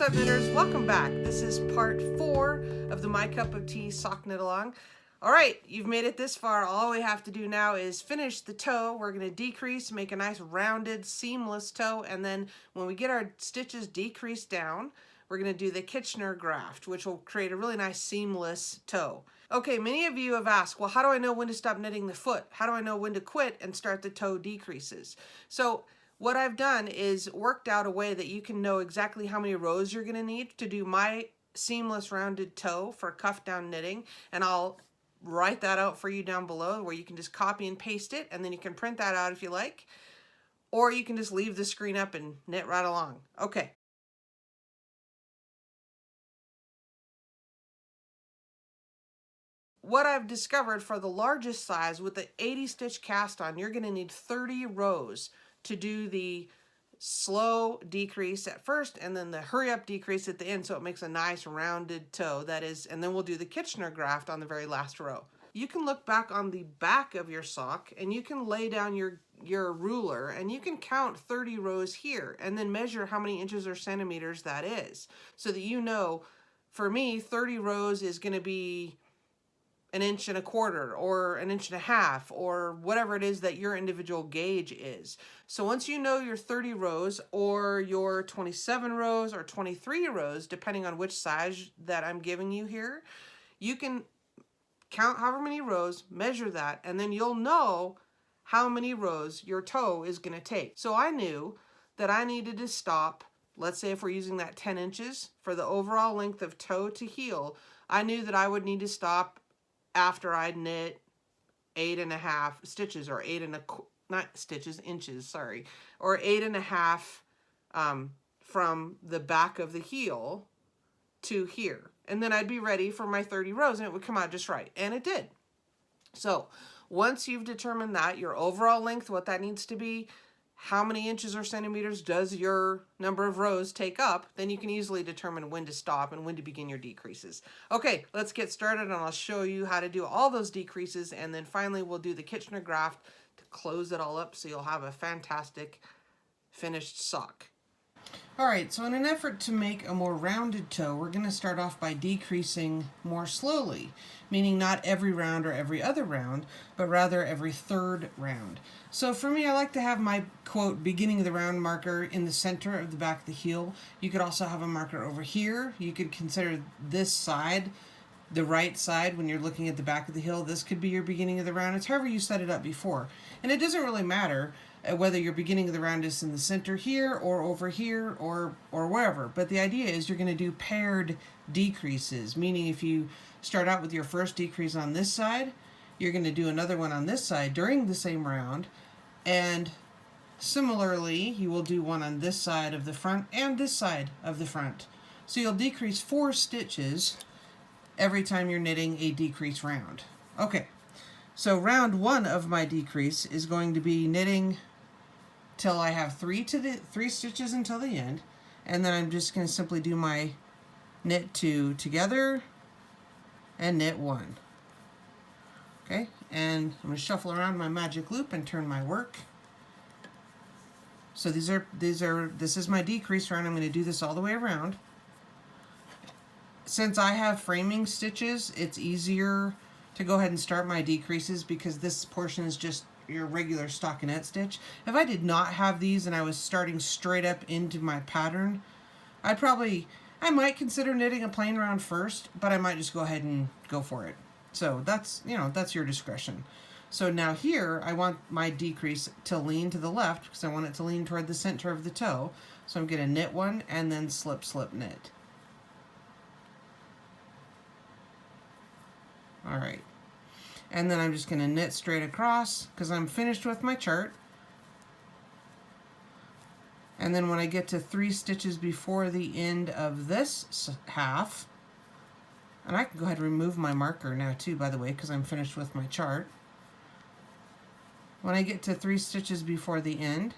What's up, knitters? Welcome back. This is part 4 of the My Cup of Tea sock knit along. All right, you've made it this far. All we have to do now is finish the toe. We're going to decrease, make a nice rounded seamless toe, and then when we get our stitches decreased down, we're going to do the Kitchener graft, which will create a really nice seamless toe. Okay, many of you have asked, well, how do I know when to stop knitting the foot? How do I know when to quit and start the toe decreases? So what I've done is worked out a way that you can know exactly how many rows you're going to need to do my seamless rounded toe for cuff down knitting, and I'll write that out for you down below where you can just copy and paste it, and then you can print that out if you like, or you can just leave the screen up and knit right along. Okay. What I've discovered for the largest size with the 80 stitch cast on, you're going to need 30 rows to do the slow decrease at first and then the hurry up decrease at the end, so it makes a nice rounded toe. That is, and then we'll do the Kitchener graft on the very last row. You can look back on the back of your sock and you can lay down your ruler and you can count 30 rows here and then measure how many inches or centimeters that is, so that you know, for me, 30 rows is going to be 1.25 inches or 1.5 inches or whatever it is that your individual gauge is. So once you know your 30 rows or your 27 rows or 23 rows, depending on which size that I'm giving you here, you can count however many rows, measure that, and then you'll know how many rows your toe is going to take. So I knew that I needed to stop, let's say if we're using that 10 inches for the overall length of toe to heel, I knew that I would need to stop after I'd knit 8.5 stitches, or inches, sorry, or 8.5 from the back of the heel to here. And then I'd be ready for my 30 rows and it would come out just right. And it did. So once you've determined that, your overall length, what that needs to be, how many inches or centimeters does your number of rows take up, then you can easily determine when to stop and when to begin your decreases. Okay, let's get started and I'll show you how to do all those decreases, and then finally we'll do the Kitchener graft to close it all up so you'll have a fantastic finished sock. Alright, so in an effort to make a more rounded toe, we're going to start off by decreasing more slowly, meaning not every round or every other round, but rather every third round. So for me, I like to have my, quote, beginning of the round marker in the center of the back of the heel. You could also have a marker over here. You could consider this side, the right side, when you're looking at the back of the heel. This could be your beginning of the round. It's however you set it up before. And it doesn't really matter whether your beginning of the round is in the center here or over here or wherever. But the idea is you're going to do paired decreases, meaning if you start out with your first decrease on this side, you're going to do another one on this side during the same round, and similarly you will do one on this side of the front and this side of the front. So you'll decrease 4 stitches every time you're knitting a decrease round. Okay, so round 1 of my decrease is going to be knitting till I have 3 stitches until the end, and then I'm just going to simply do my knit 2 together and knit 1. Okay, and I'm going to shuffle around my magic loop and turn my work. So this is my decrease round. I'm going to do this all the way around. Since I have framing stitches, it's easier to go ahead and start my decreases because this portion is just your regular stockinette stitch. If I did not have these and I was starting straight up into my pattern, I might consider knitting a plain round first, but I might just go ahead and go for it. So that's your discretion. So now here I want my decrease to lean to the left because I want it to lean toward the center of the toe. So I'm going to knit 1 and then slip, slip, knit. Alright, and then I'm just going to knit straight across because I'm finished with my chart. And then when I get to 3 stitches before the end of this half, and I can go ahead and remove my marker now too, by the way, because I'm finished with my chart. When I get to 3 stitches before the end,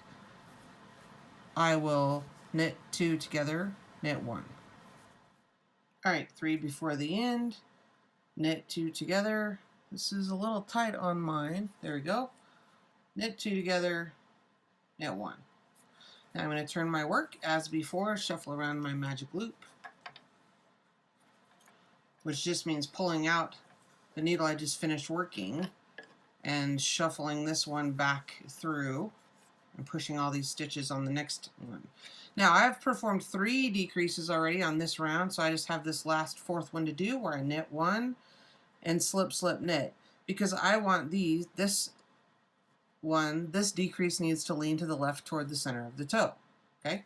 I will knit 2 together, knit 1. Alright, 3 before the end, knit 2 together. This is a little tight on mine. There we go. Knit 2 together, knit 1. Now I'm going to turn my work as before, shuffle around my magic loop, which just means pulling out the needle I just finished working and shuffling this one back through and pushing all these stitches on the next one. Now I've performed 3 decreases already on this round, so I just have this last 4th one to do where I knit 1 and slip, slip, knit, because I want this decrease needs to lean to the left toward the center of the toe. Okay,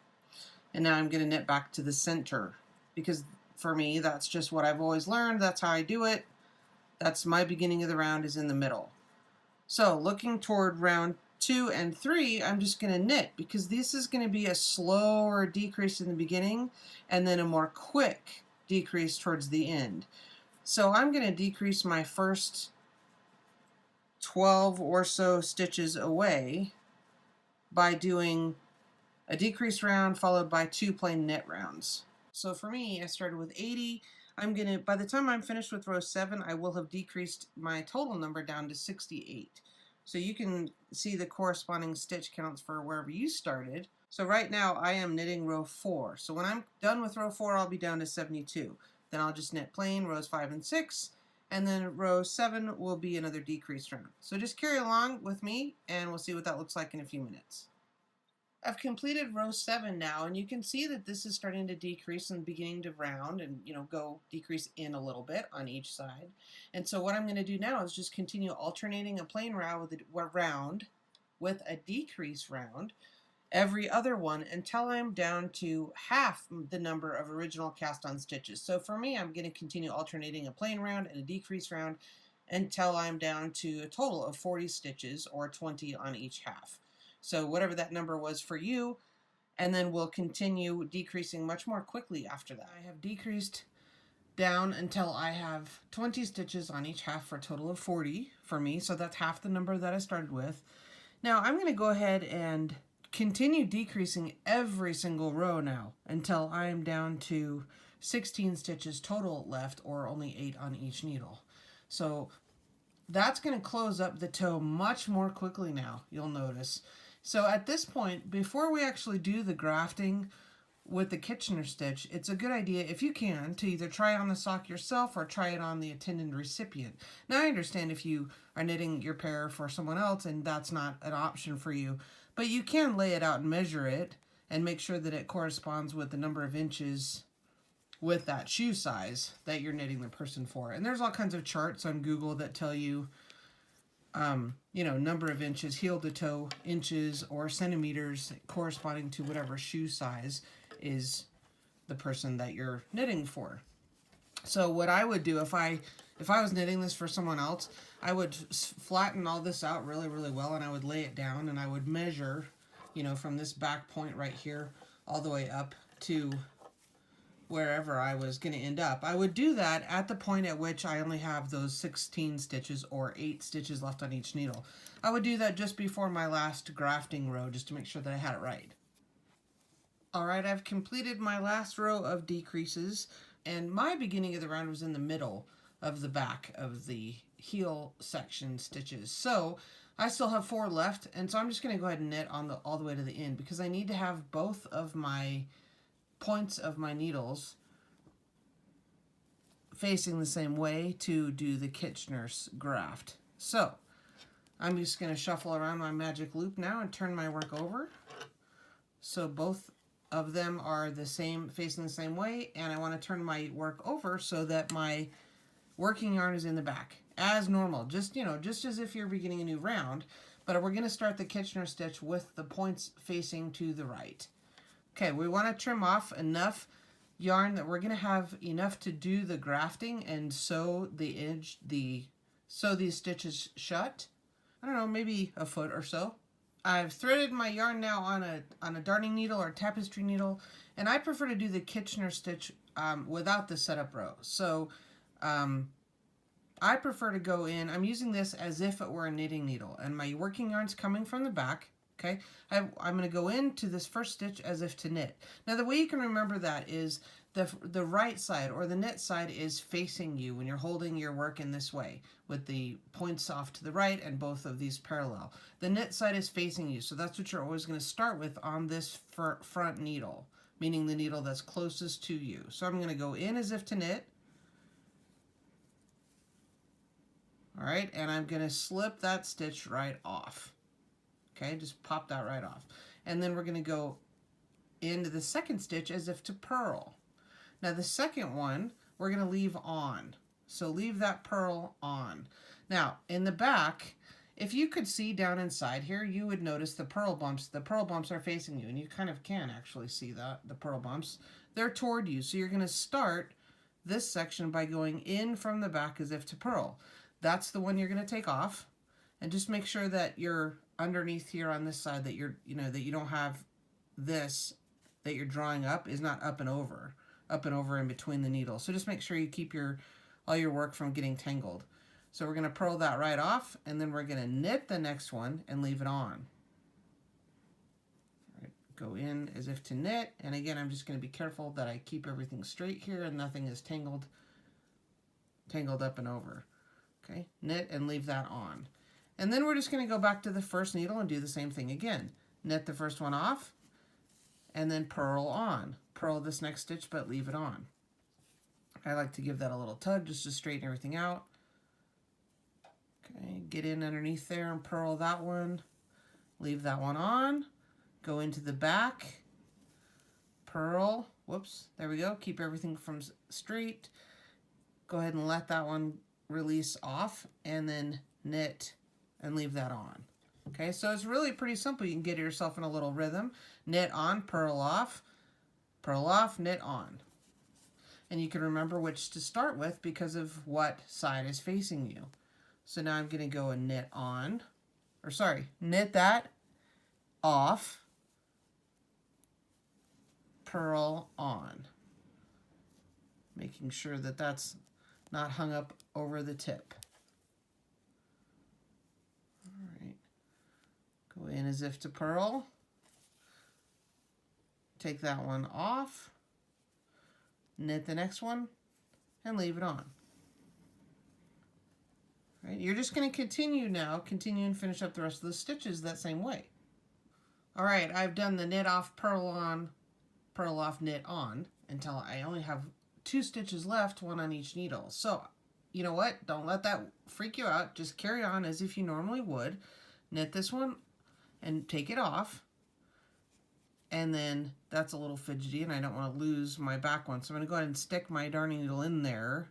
and now I'm going to knit back to the center, because for me that's just what I've always learned. That's how I do it. That's my beginning of the round is in the middle. So looking toward round 2 and 3, I'm just going to knit, because this is going to be a slower decrease in the beginning and then a more quick decrease towards the end. So I'm going to decrease my first 12 or so stitches away by doing a decrease round followed by 2 plain knit rounds. So for me, I started with 80. By the time I'm finished with row 7, I will have decreased my total number down to 68. So you can see the corresponding stitch counts for wherever you started. So right now I am knitting row 4. So when I'm done with row 4, I'll be down to 72. Then I'll just knit plain rows 5 and 6, and then row 7 will be another decrease round. So just carry along with me and we'll see what that looks like in a few minutes. I've completed row 7 now, and you can see that this is starting to decrease in the beginning to round and, go decrease in a little bit on each side. And so what I'm going to do now is just continue alternating a plain round with a decrease round every other one until I'm down to half the number of original cast on stitches. So for me, I'm going to continue alternating a plain round and a decrease round until I'm down to a total of 40 stitches, or 20 on each half. So whatever that number was for you, and then we'll continue decreasing much more quickly after that. I have decreased down until I have 20 stitches on each half for a total of 40 for me, so that's half the number that I started with. Now I'm going to go ahead and continue decreasing every single row now until I'm down to 16 stitches total left, or only 8 on each needle. So that's going to close up the toe much more quickly now, you'll notice. So at this point, before we actually do the grafting with the Kitchener stitch, it's a good idea, if you can, to either try on the sock yourself or try it on the intended recipient. Now I understand if you are knitting your pair for someone else and that's not an option for you, but you can lay it out and measure it and make sure that it corresponds with the number of inches with that shoe size that you're knitting the person for. And there's all kinds of charts on Google that tell you, number of inches, heel to toe inches or centimeters corresponding to whatever shoe size is the person that you're knitting for. So what I would do if I was knitting this for someone else, I would flatten all this out really, really well, and I would lay it down and I would measure, from this back point right here all the way up to wherever I was going to end up. I would do that at the point at which I only have those 16 stitches or 8 stitches left on each needle. I would do that just before my last grafting row, just to make sure that I had it right. Alright, I've completed my last row of decreases, and my beginning of the round was in the middle of the back of the heel section stitches. So I still have 4 left, and so I'm just going to go ahead and knit on all the way to the end, because I need to have both of my points of my needles facing the same way to do the Kitchener's graft. So I'm just going to shuffle around my magic loop now and turn my work over so both of them are the same, facing the same way, and I want to turn my work over so that my working yarn is in the back as normal, just as if you're beginning a new round, but we're going to start the Kitchener stitch with the points facing to the right. Okay, we want to trim off enough yarn that we're going to have enough to do the grafting and sew these stitches shut. I don't know, maybe a foot or so. I've threaded my yarn now on a darning needle or tapestry needle, and I prefer to do the Kitchener stitch without the setup row. So I prefer to go in, I'm using this as if it were a knitting needle, and my working yarn's coming from the back. Okay, I'm going to go into this first stitch as if to knit. Now the way you can remember that is the right side or the knit side is facing you when you're holding your work in this way with the points off to the right and both of these parallel. The knit side is facing you, so that's what you're always going to start with on this front needle, meaning the needle that's closest to you. So I'm going to go in as if to knit. All right, and I'm going to slip that stitch right off. Okay, just pop that right off. And then we're going to go into the second stitch as if to purl. Now the second one we're going to leave on. So leave that purl on. Now in the back, if you could see down inside here, you would notice the purl bumps. The purl bumps are facing you, and you kind of can actually see that, the purl bumps. They're toward you. So you're going to start this section by going in from the back as if to purl. That's the one you're going to take off. And just make sure that you're underneath here on this side, that you're, that you don't have this that you're drawing up is not up and over in between the needles. So just make sure you keep all your work from getting tangled. So we're going to purl that right off, and then we're going to knit the next one and leave it on. All right, go in as if to knit, and again I'm just going to be careful that I keep everything straight here and nothing is tangled up and over. Okay, knit and leave that on. And then we're just going to go back to the first needle and do the same thing again. Knit the first one off, and then purl on. Purl this next stitch, but leave it on. I like to give that a little tug just to straighten everything out. Okay, get in underneath there and purl that one. Leave that one on. Go into the back. Purl. Whoops, there we go. Keep everything from straight. Go ahead and let that one release off, and then knit and leave that on. Okay, so it's really pretty simple. You can get yourself in a little rhythm. Knit on, purl off, knit on. And you can remember which to start with because of what side is facing you. So now I'm going to go and knit on, knit that off, purl on. Making sure that that's not hung up over the tip. All right. Go in as if to purl. Take that one off. Knit the next one and leave it on. All right, you're just going to continue and finish up the rest of the stitches that same way. All right, I've done the knit off, purl on, purl off, knit on until I only have 2 stitches left, one on each needle. So, you know what? Don't let that freak you out. Just carry on as if you normally would. Knit this one and take it off. And then that's a little fidgety and I don't want to lose my back one. So I'm going to go ahead and stick my darning needle in there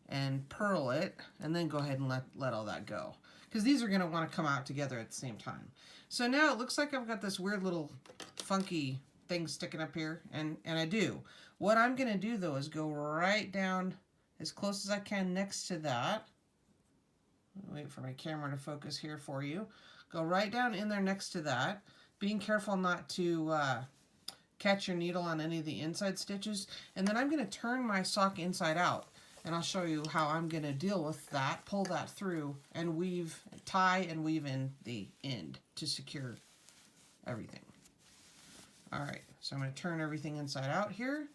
and purl it and then go ahead and let all that go. Because these are going to want to come out together at the same time. So now it looks like I've got this weird little funky thing sticking up here, and I do. What I'm going to do though is go right down as close as I can next to that. Wait for my camera to focus here for you. Go right down in there next to that, being careful not to catch your needle on any of the inside stitches. And then I'm going to turn my sock inside out, and I'll show you how I'm going to deal with that. Pull that through and weave, tie and weave in the end to secure everything. All right, so I'm going to turn everything inside out here.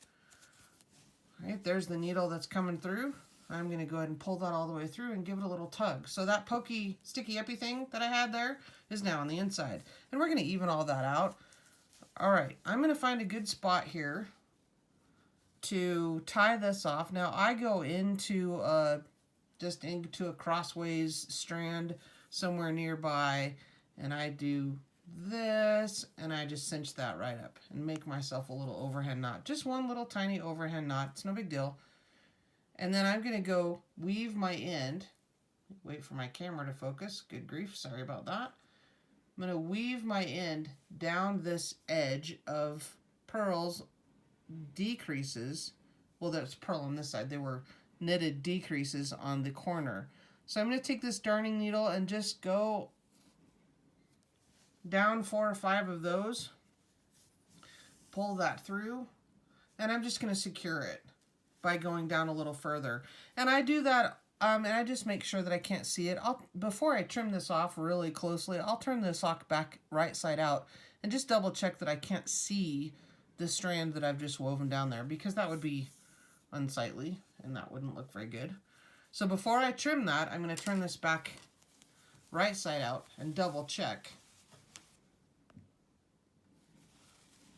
All right, there's the needle that's coming through. I'm going to go ahead and pull that all the way through and give it a little tug. So that pokey, sticky uppy thing that I had there is now on the inside. And we're going to even all that out. All right, I'm going to find a good spot here to tie this off. Now I go into just into a crossways strand somewhere nearby, and I do this, and I just cinch that right up and make myself a little overhand knot. Just one little tiny overhand knot. It's no big deal. And then I'm going to go weave my end. Wait for my camera to focus. Good grief, sorry about that. I'm going to weave my end down this edge of purls decreases. Well, there's purl on this side. They were knitted decreases on the corner. So I'm going to take this darning needle and just go down 4 or 5 of those. Pull that through. And I'm just going to secure it by going down a little further. And I do that, and I just make sure that I can't see it. Before I trim this off really closely, I'll turn the sock back right side out and just double check that I can't see the strand that I've just woven down there, because that would be unsightly and that wouldn't look very good. So before I trim that, I'm going to turn this back right side out and double check.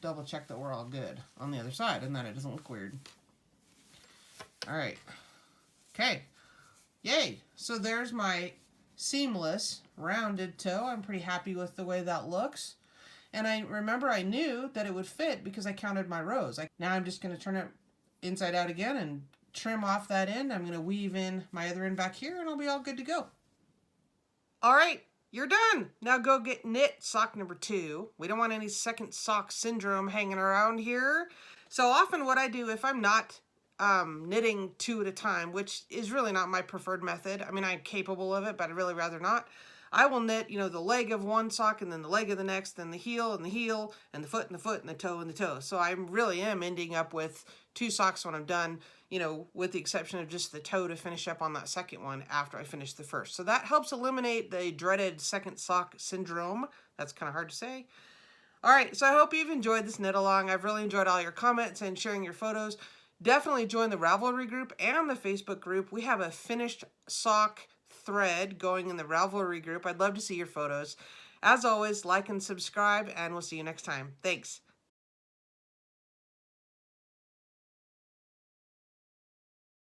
Double check that we're all good on the other side and that it doesn't look weird. All right. Okay. Yay. So there's my seamless rounded toe. I'm pretty happy with the way that looks. And I remember I knew that it would fit because I counted my rows. Now I'm just going to turn it inside out again and trim off that end. I'm going to weave in my other end back here and I'll be all good to go. All right, you're done. Now go get knit sock number 2. We don't want any second sock syndrome hanging around here. So often what I do if I'm not knitting 2 at a time, which is really not my preferred method. I mean, I'm capable of it, but I'd really rather not. I will knit, you know, the leg of one sock and then the leg of the next, then the heel and the heel and the foot and the foot and the toe and the toe. So I really am ending up with 2 socks when I'm done, you know, with the exception of just the toe to finish up on that second one after I finish the first. So that helps eliminate the dreaded second sock syndrome. That's kind of hard to say. All right, so I hope you've enjoyed this knit along. I've really enjoyed all your comments and sharing your photos. Definitely join the Ravelry group and the Facebook group. We have a finished sock thread going in the Ravelry group. I'd love to see your photos. As always, like and subscribe, and we'll see you next time. Thanks.